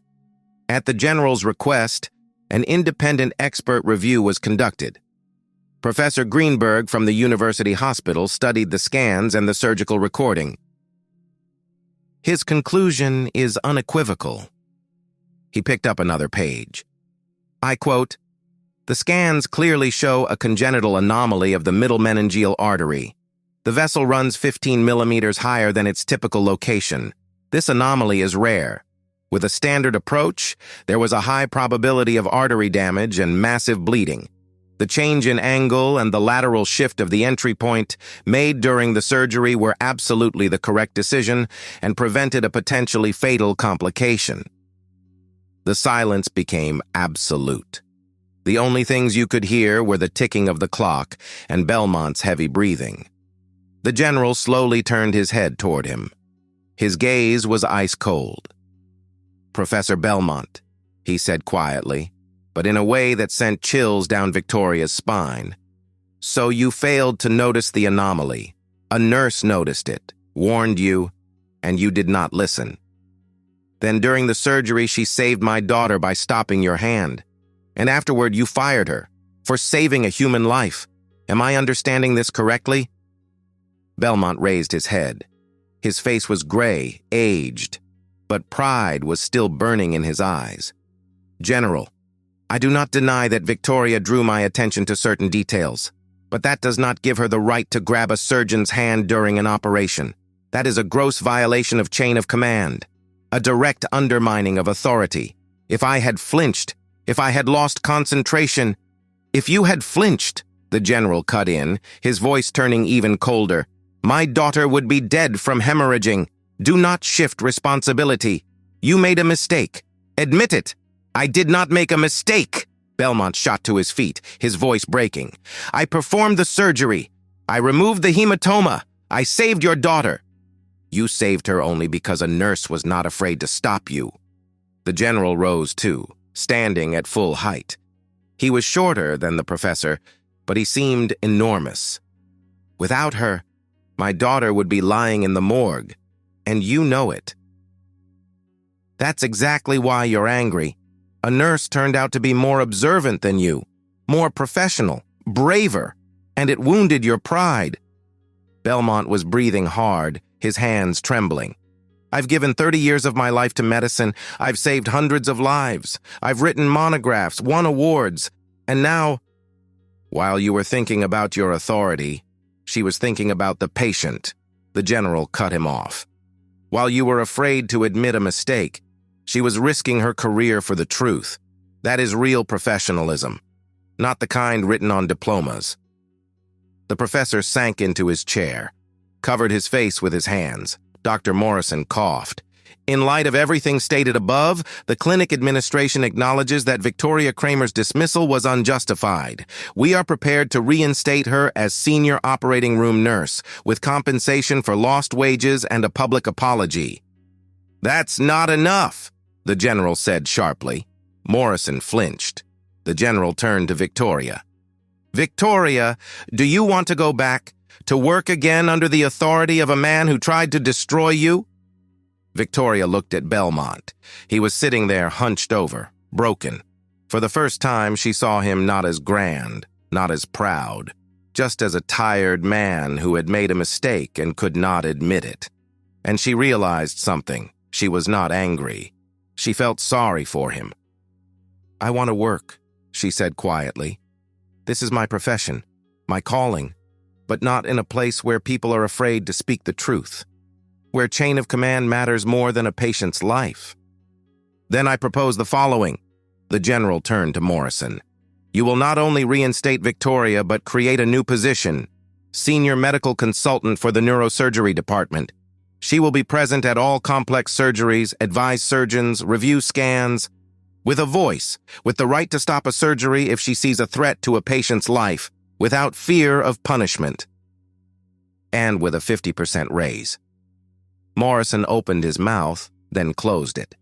At the general's request, an independent expert review was conducted. Professor Greenberg from the University Hospital studied the scans and the surgical recording. His conclusion is unequivocal. He picked up another page. I quote, "The scans clearly show a congenital anomaly of the middle meningeal artery. The vessel runs 15 millimeters higher than its typical location. This anomaly is rare. With a standard approach, there was a high probability of artery damage and massive bleeding. The change in angle and the lateral shift of the entry point made during the surgery were absolutely the correct decision and prevented a potentially fatal complication." The silence became absolute. The only things you could hear were the ticking of the clock and Belmont's heavy breathing. The general slowly turned his head toward him. His gaze was ice cold. "Professor Belmont," he said quietly, but in a way that sent chills down Victoria's spine. "So you failed to notice the anomaly. A nurse noticed it, warned you, and you did not listen. Then during the surgery, she saved my daughter by stopping your hand. And afterward, you fired her for saving a human life. Am I understanding this correctly?" Belmont raised his head. His face was gray, aged, but pride was still burning in his eyes. "General, I do not deny that Victoria drew my attention to certain details, but that does not give her the right to grab a surgeon's hand during an operation. That is a gross violation of chain of command, a direct undermining of authority. If I had flinched, if I had lost concentration, if you had flinched," the general cut in, his voice turning even colder, "my daughter would be dead from hemorrhaging. Do not shift responsibility. You made a mistake. Admit it. I did not make a mistake." Belmont shot to his feet, his voice breaking. "I performed the surgery. I removed the hematoma. I saved your daughter." "You saved her only because a nurse was not afraid to stop you." The general rose too, standing at full height. He was shorter than the professor, but he seemed enormous. "Without her, my daughter would be lying in the morgue, and you know it. That's exactly why you're angry. A nurse turned out to be more observant than you, more professional, braver, and it wounded your pride." Belmont was breathing hard, his hands trembling. "I've given 30 years of my life to medicine. I've saved hundreds of lives. I've written monographs, won awards, and now—" "While you were thinking about your authority, she was thinking about the patient," the general cut him off. "While you were afraid to admit a mistake, she was risking her career for the truth. That is real professionalism, not the kind written on diplomas." The professor sank into his chair, covered his face with his hands. Dr. Morrison coughed. In light of everything stated above, the clinic administration acknowledges that Victoria Kramer's dismissal was unjustified. We are prepared to reinstate her as senior operating room nurse, with compensation for lost wages and a public apology. That's not enough, the general said sharply. Morrison flinched. The general turned to Victoria. Victoria, do you want to go back to work again under the authority of a man who tried to destroy you? Victoria looked at Belmont. He was sitting there hunched over, broken. For the first time, she saw him not as grand, not as proud, just as a tired man who had made a mistake and could not admit it. And she realized something. She was not angry. She felt sorry for him. I want to work, she said quietly. This is my profession, my calling, but not in a place where people are afraid to speak the truth, where chain of command matters more than a patient's life. Then I propose the following. The general turned to Morrison. You will not only reinstate Victoria, but create a new position, senior medical consultant for the neurosurgery department. She will be present at all complex surgeries, advise surgeons, review scans, with a voice, with the right to stop a surgery if she sees a threat to a patient's life, without fear of punishment, and with a 50% raise. Morrison opened his mouth, then closed it.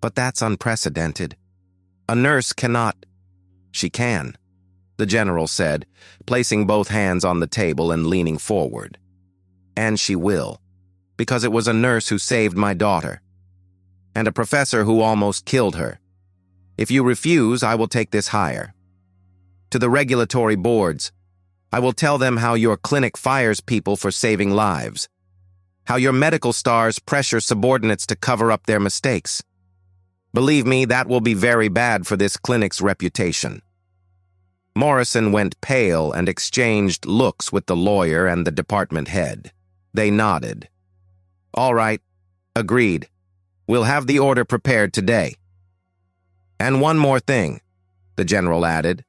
But that's unprecedented. A nurse cannot. She can, the general said, placing both hands on the table and leaning forward. And she will, because it was a nurse who saved my daughter, and a professor who almost killed her. If you refuse, I will take this higher. To the regulatory boards, I will tell them how your clinic fires people for saving lives, how your medical stars pressure subordinates to cover up their mistakes. Believe me, that will be very bad for this clinic's reputation. Morrison went pale and exchanged looks with the lawyer and the department head. They nodded. All right, agreed. We'll have the order prepared today. And one more thing, the general added.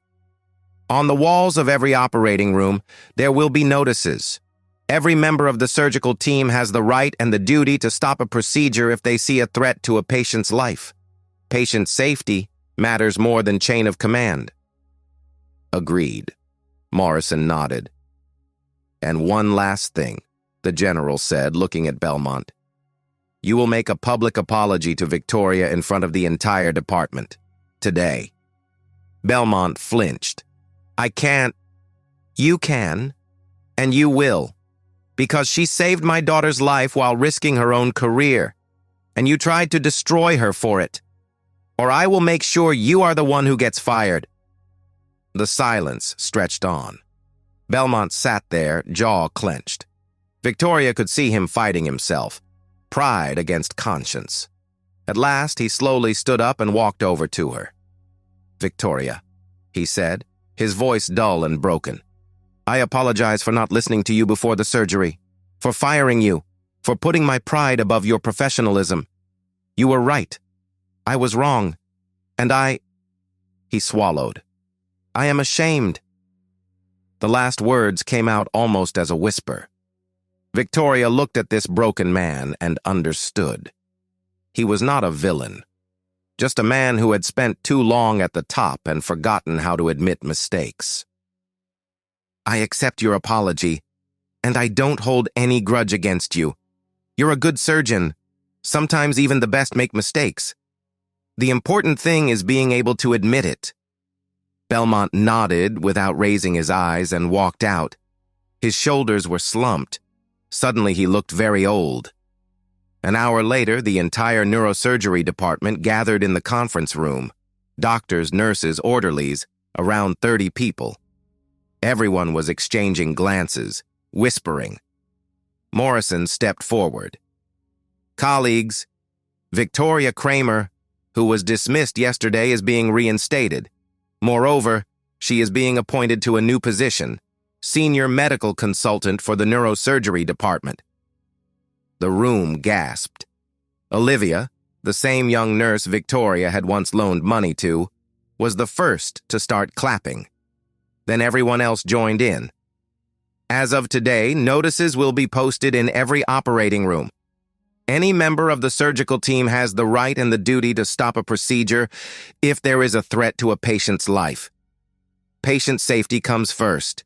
On the walls of every operating room, there will be notices. Every member of the surgical team has the right and the duty to stop a procedure if they see a threat to a patient's life. Patient safety matters more than chain of command. Agreed. Morrison nodded. And one last thing, the general said, looking at Belmont. You will make a public apology to Victoria in front of the entire department. Today. Belmont flinched. I can't. You can. And you will. Because she saved my daughter's life while risking her own career. And you tried to destroy her for it. Or I will make sure you are the one who gets fired. The silence stretched on. Belmont sat there, jaw clenched. Victoria could see him fighting himself. Pride against conscience. At last, he slowly stood up and walked over to her. Victoria, he said, his voice dull and broken. I apologize for not listening to you before the surgery, for firing you, for putting my pride above your professionalism. You were right. I was wrong. And He swallowed. I am ashamed. The last words came out almost as a whisper. Victoria looked at this broken man and understood. He was not a villain, just a man who had spent too long at the top and forgotten how to admit mistakes. I accept your apology, and I don't hold any grudge against you. You're a good surgeon. Sometimes even the best make mistakes. The important thing is being able to admit it. Belmont nodded without raising his eyes and walked out. His shoulders were slumped. Suddenly he looked very old. An hour later, the entire neurosurgery department gathered in the conference room. Doctors, nurses, orderlies, around 30 people. Everyone was exchanging glances, whispering. Morrison stepped forward. Colleagues, Victoria Kramer, who was dismissed yesterday, is being reinstated. Moreover, she is being appointed to a new position, senior medical consultant for the neurosurgery department. The room gasped. Olivia, the same young nurse Victoria had once loaned money to, was the first to start clapping. Then everyone else joined in. As of today, notices will be posted in every operating room. Any member of the surgical team has the right and the duty to stop a procedure if there is a threat to a patient's life. Patient safety comes first.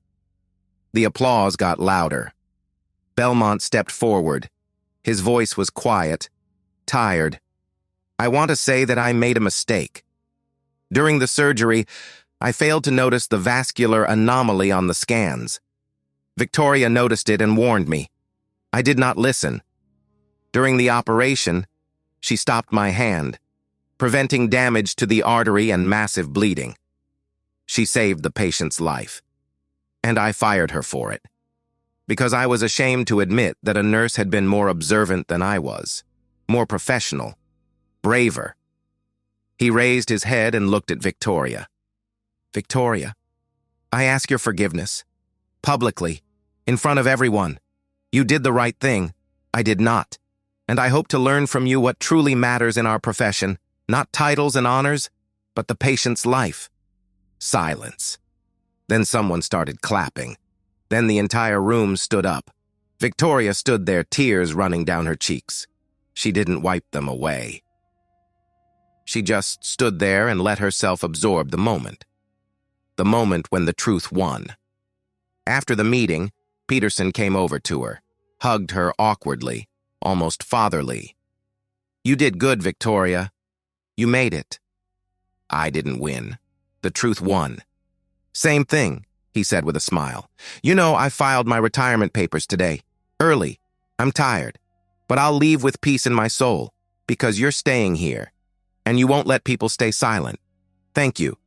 The applause got louder. Belmont stepped forward. His voice was quiet, tired. I want to say that I made a mistake. During the surgery, I failed to notice the vascular anomaly on the scans. Victoria noticed it and warned me. I did not listen. During the operation, she stopped my hand, preventing damage to the artery and massive bleeding. She saved the patient's life, and I fired her for it, because I was ashamed to admit that a nurse had been more observant than I was, more professional, braver. He raised his head and looked at Victoria. Victoria, I ask your forgiveness, publicly, in front of everyone. You did the right thing. I did not. And I hope to learn from you what truly matters in our profession, not titles and honors, but the patient's life. Silence. Then someone started clapping. Then the entire room stood up. Victoria stood there, tears running down her cheeks. She didn't wipe them away. She just stood there and let herself absorb the moment. The moment when the truth won. After the meeting, Peterson came over to her, hugged her awkwardly, almost fatherly. You did good, Victoria. You made it. I didn't win. The truth won. Same thing, he said with a smile. You know, I filed my retirement papers today. Early. I'm tired. But I'll leave with peace in my soul, because you're staying here, and you won't let people stay silent. Thank you.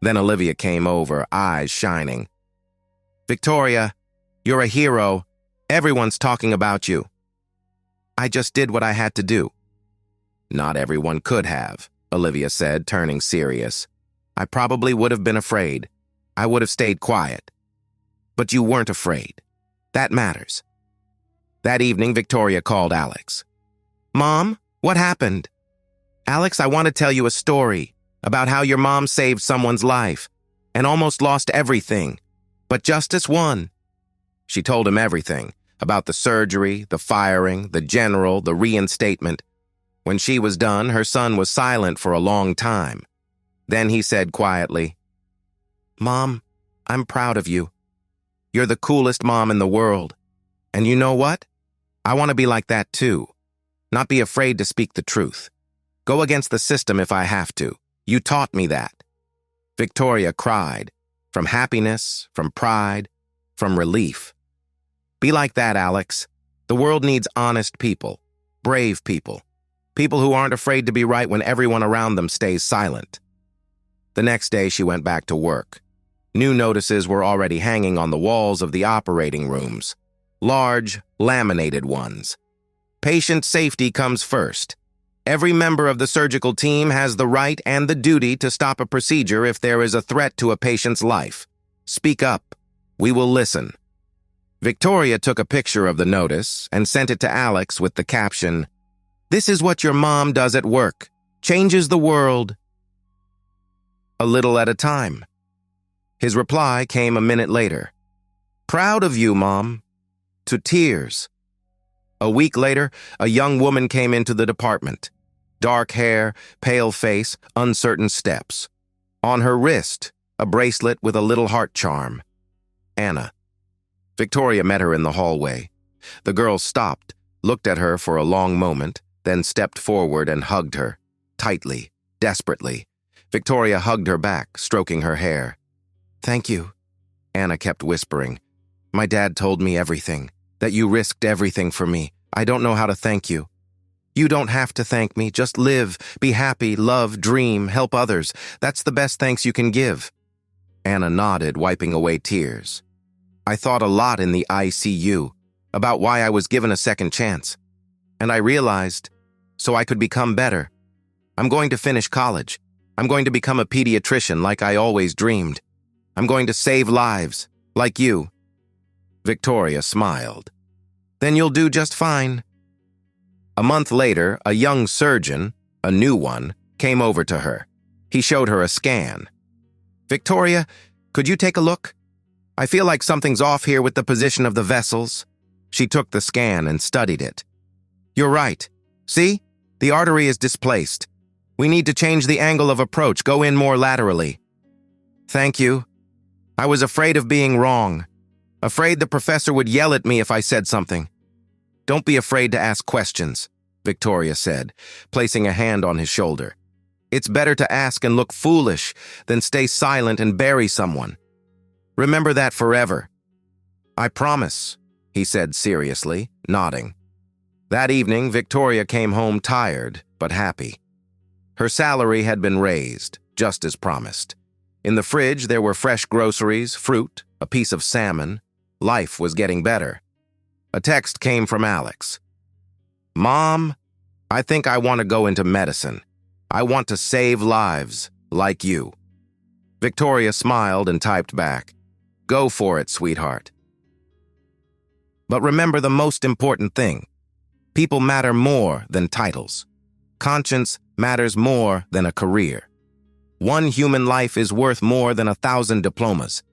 Then Olivia came over, eyes shining. Victoria, you're a hero. Everyone's talking about you. I just did what I had to do. Not everyone could have, Olivia said, turning serious. I probably would have been afraid. I would have stayed quiet. But you weren't afraid. That matters. That evening, Victoria called Alex. Mom, what happened? Alex, I want to tell you a story about how your mom saved someone's life and almost lost everything, but justice won. She told him everything, about the surgery, the firing, the general, the reinstatement. When she was done, her son was silent for a long time. Then he said quietly, Mom, I'm proud of you. You're the coolest mom in the world. And you know what? I want to be like that too. Not be afraid to speak the truth. Go against the system if I have to. You taught me that. Victoria cried, from happiness, from pride, from relief. Be like that, Alex. The world needs honest people, brave people, people who aren't afraid to be right when everyone around them stays silent. The next day, she went back to work. New notices were already hanging on the walls of the operating rooms, large, laminated ones. Patient safety comes first. Every member of the surgical team has the right and the duty to stop a procedure if there is a threat to a patient's life. Speak up. We will listen. Victoria took a picture of the notice and sent it to Alex with the caption, This is what your mom does at work. Changes the world. A little at a time. His reply came a minute later. Proud of you, Mom. To tears. A week later, a young woman came into the department. Dark hair, pale face, uncertain steps. On her wrist, a bracelet with a little heart charm. Anna. Victoria met her in the hallway. The girl stopped, looked at her for a long moment, then stepped forward and hugged her, tightly, desperately. Victoria hugged her back, stroking her hair. Thank you, Anna kept whispering. My dad told me everything, that you risked everything for me. I don't know how to thank you. You don't have to thank me. Just live, be happy, love, dream, help others. That's the best thanks you can give. Anna nodded, wiping away tears. I thought a lot in the ICU about why I was given a second chance. And I realized, so I could become better. I'm going to finish college. I'm going to become a pediatrician like I always dreamed. I'm going to save lives, like you. Victoria smiled. Then you'll do just fine. A month later, a young surgeon, a new one, came over to her. He showed her a scan. Victoria, could you take a look? I feel like something's off here with the position of the vessels. She took the scan and studied it. You're right. See? The artery is displaced. We need to change the angle of approach, go in more laterally. Thank you. I was afraid of being wrong. Afraid the professor would yell at me if I said something. Don't be afraid to ask questions, Victoria said, placing a hand on his shoulder. It's better to ask and look foolish than stay silent and bury someone. Remember that forever. I promise, he said seriously, nodding. That evening, Victoria came home tired, but happy. Her salary had been raised, just as promised. In the fridge, there were fresh groceries, fruit, a piece of salmon. Life was getting better. A text came from Alex. Mom, I think I want to go into medicine. I want to save lives, like you. Victoria smiled and typed back, Go for it, sweetheart. But remember the most important thing. People matter more than titles. Conscience matters more than a career. One human life is worth more than 1,000 diplomas.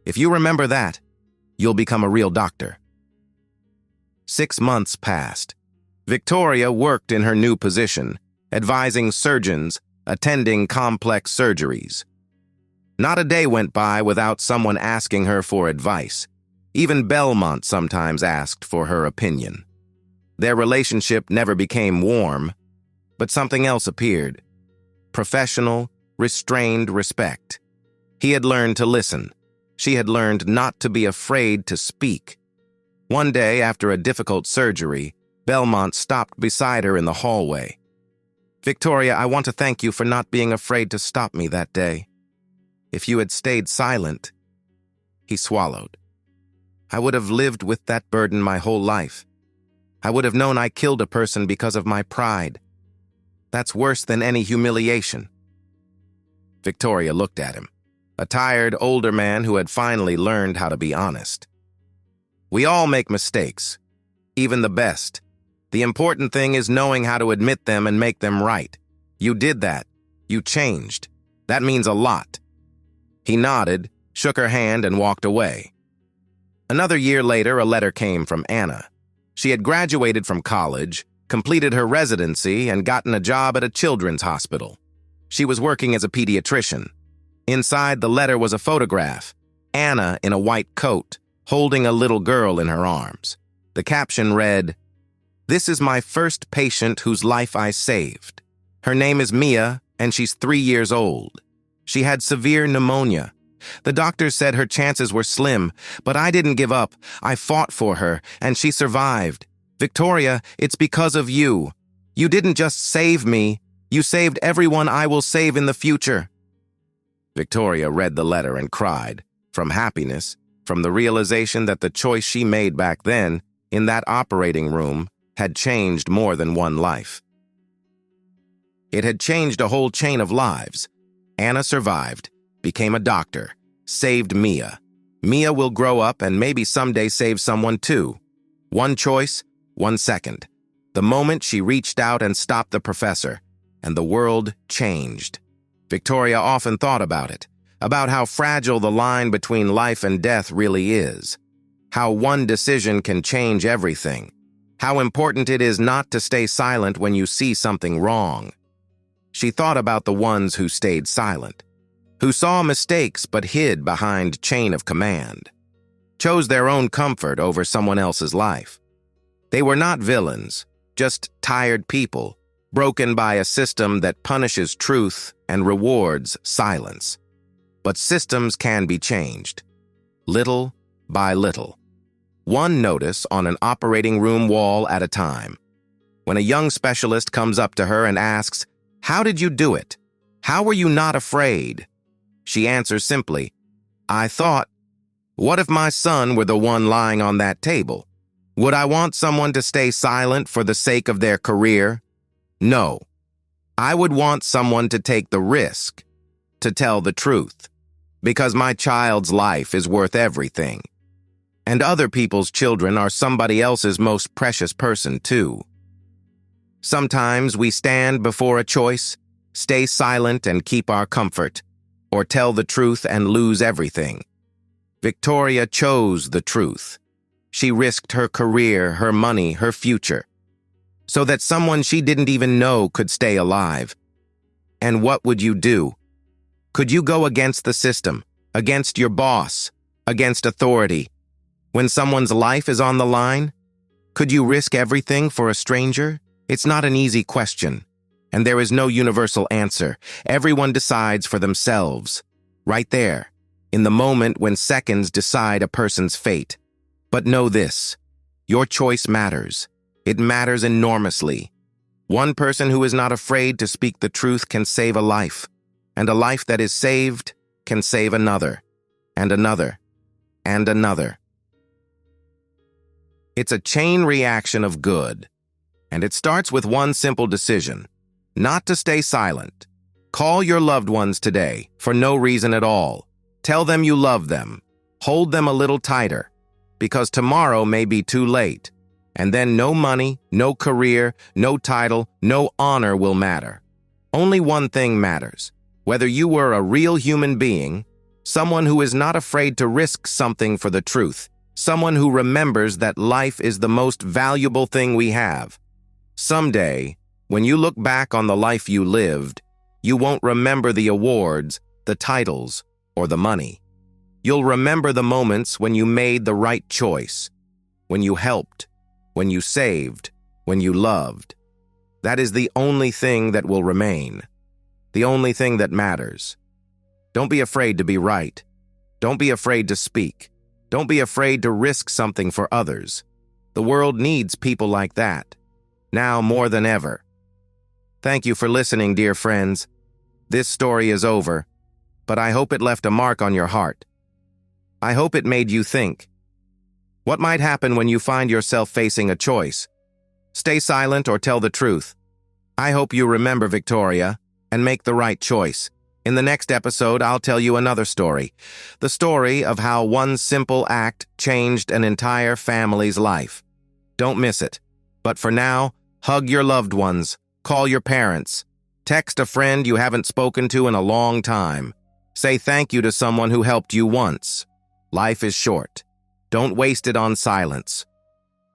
If you remember that, you'll become a real doctor. 6 months passed. Victoria worked in her new position, advising surgeons, attending complex surgeries. Not a day went by without someone asking her for advice. Even Belmont sometimes asked for her opinion. Their relationship never became warm, but something else appeared. Professional, restrained respect. He had learned to listen. She had learned not to be afraid to speak. One day, after a difficult surgery, Belmont stopped beside her in the hallway. Victoria, I want to thank you for not being afraid to stop me that day. If you had stayed silent, he swallowed. I would have lived with that burden my whole life. I would have known I killed a person because of my pride. That's worse than any humiliation. Victoria looked at him, a tired, older man who had finally learned how to be honest. We all make mistakes, even the best. The important thing is knowing how to admit them and make them right. You did that. You changed. That means a lot. He nodded, shook her hand, and walked away. Another year later, a letter came from Anna. She had graduated from college, completed her residency, and gotten a job at a children's hospital. She was working as a pediatrician. Inside the letter was a photograph, Anna in a white coat, holding a little girl in her arms. The caption read, "This is my first patient whose life I saved. Her name is Mia, and she's 3 years old. She had severe pneumonia. The doctors said her chances were slim, but I didn't give up. I fought for her, and she survived. Victoria, it's because of you. You didn't just save me, you saved everyone I will save in the future." Victoria read the letter and cried, from happiness, from the realization that the choice she made back then, in that operating room, had changed more than one life. It had changed a whole chain of lives. Anna survived, became a doctor, saved Mia. Mia will grow up and maybe someday save someone too. One choice, 1 second. The moment she reached out and stopped the professor, and the world changed. Victoria often thought about it, about how fragile the line between life and death really is, how one decision can change everything, how important it is not to stay silent when you see something wrong. She thought about the ones who stayed silent, who saw mistakes but hid behind chain of command, chose their own comfort over someone else's life. They were not villains, just tired people, broken by a system that punishes truth and rewards silence. But systems can be changed, little by little. One notice on an operating room wall at a time. When a young specialist comes up to her and asks, "How did you do it? How were you not afraid?" She answers simply, "I thought, what if my son were the one lying on that table? Would I want someone to stay silent for the sake of their career? No. I would want someone to take the risk, to tell the truth, because my child's life is worth everything. And other people's children are somebody else's most precious person too." Sometimes we stand before a choice, stay silent and keep our comfort, or tell the truth and lose everything. Victoria chose the truth. She risked her career, her money, her future. so that someone she didn't even know could stay alive. And what would you do? Could you go against the system, against your boss, against authority? When someone's life is on the line, could you risk everything for a stranger? It's not an easy question, and there is no universal answer. Everyone decides for themselves, right there, in the moment when seconds decide a person's fate. But know this, your choice matters. It matters enormously. One person who is not afraid to speak the truth can save a life, and a life that is saved can save another, and another, and another. It's a chain reaction of good, and it starts with one simple decision, not to stay silent. Call your loved ones today for no reason at all. Tell them you love them. Hold them a little tighter, because tomorrow may be too late, and then no money, no career, no title, no honor will matter. Only one thing matters, whether you were a real human being, someone who is not afraid to risk something for the truth, someone who remembers that life is the most valuable thing we have. Someday, when you look back on the life you lived, you won't remember the awards, the titles, or the money. You'll remember the moments when you made the right choice, when you helped, when you saved, when you loved. That is the only thing that will remain, the only thing that matters. Don't be afraid to be right. Don't be afraid to speak. Don't be afraid to risk something for others. The world needs people like that, now more than ever. Thank you for listening, dear friends. This story is over, but I hope it left a mark on your heart. I hope it made you think. What might happen when you find yourself facing a choice? Stay silent or tell the truth. I hope you remember Victoria and make the right choice. In the next episode, I'll tell you another story. The story of how one simple act changed an entire family's life. Don't miss it. But for now, hug your loved ones, call your parents, text a friend you haven't spoken to in a long time. Say thank you to someone who helped you once. Life is short. Don't waste it on silence.